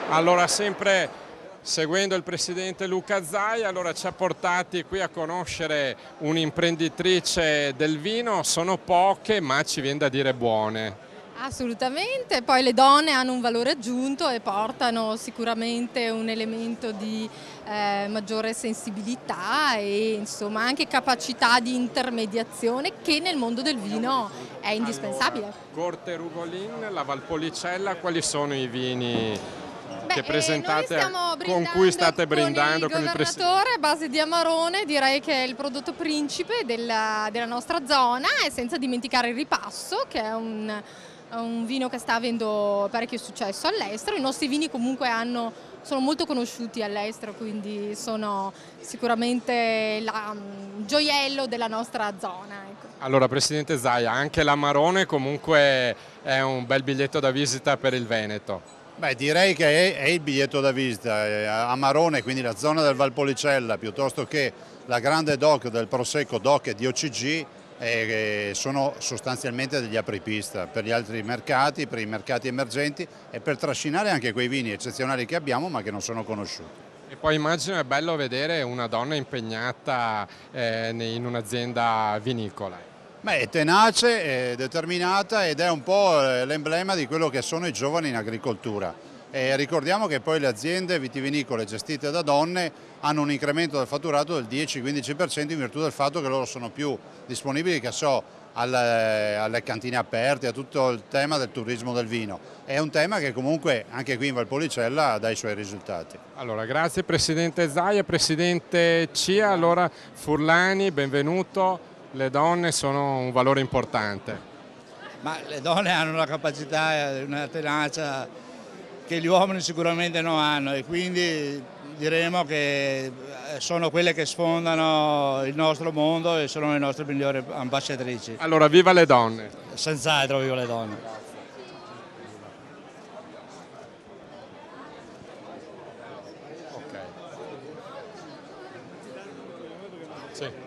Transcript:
Allora, sempre seguendo il presidente Luca Zai, allora ci ha portati qui a conoscere un'imprenditrice del vino, sono poche ma ci viene da dire buone. Assolutamente, poi le donne hanno un valore aggiunto e portano sicuramente un elemento di maggiore sensibilità e insomma anche capacità di intermediazione che nel mondo del vino è Allora, indispensabile. Corte Rugolin, la Valpolicella, quali sono i vini che Noi presentate, stiamo con cui brindando state con il brindando con il presidente? governatore a base di Amarone, direi che è il prodotto principe della nostra zona e senza dimenticare il Ripasso, che è un vino che sta avendo parecchio successo all'estero. I nostri vini comunque sono molto conosciuti all'estero, quindi sono sicuramente il gioiello della nostra zona. Ecco. Allora, presidente Zai, anche l'Amarone comunque è un bel biglietto da visita per il Veneto. Beh, direi che è il biglietto da visita. Amarone, quindi la zona del Valpolicella, piuttosto che la grande DOC del Prosecco, DOC e DOCG, sono sostanzialmente degli apripista per gli altri mercati, per i mercati emergenti e per trascinare anche quei vini eccezionali che abbiamo ma che non sono conosciuti. E poi immagino è bello vedere una donna impegnata in un'azienda vinicola. Beh, è tenace, è determinata ed è un po' l'emblema di quello che sono i giovani in agricoltura. E ricordiamo che poi le aziende vitivinicole gestite da donne hanno un incremento del fatturato del 10-15% in virtù del fatto che loro sono più disponibili, che so, alle cantine aperte, a tutto il tema del turismo del vino. È un tema che comunque anche qui in Valpolicella dà i suoi risultati. Allora, grazie Presidente Zaia, Presidente Cia, allora Furlani, benvenuto. Le donne sono un valore importante. Ma le donne hanno una capacità, una tenacia che gli uomini sicuramente non hanno e quindi diremo che sono quelle che sfondano il nostro mondo e sono le nostre migliori ambasciatrici. Allora, viva le donne! Senz'altro vivo le donne. Ok. Sì.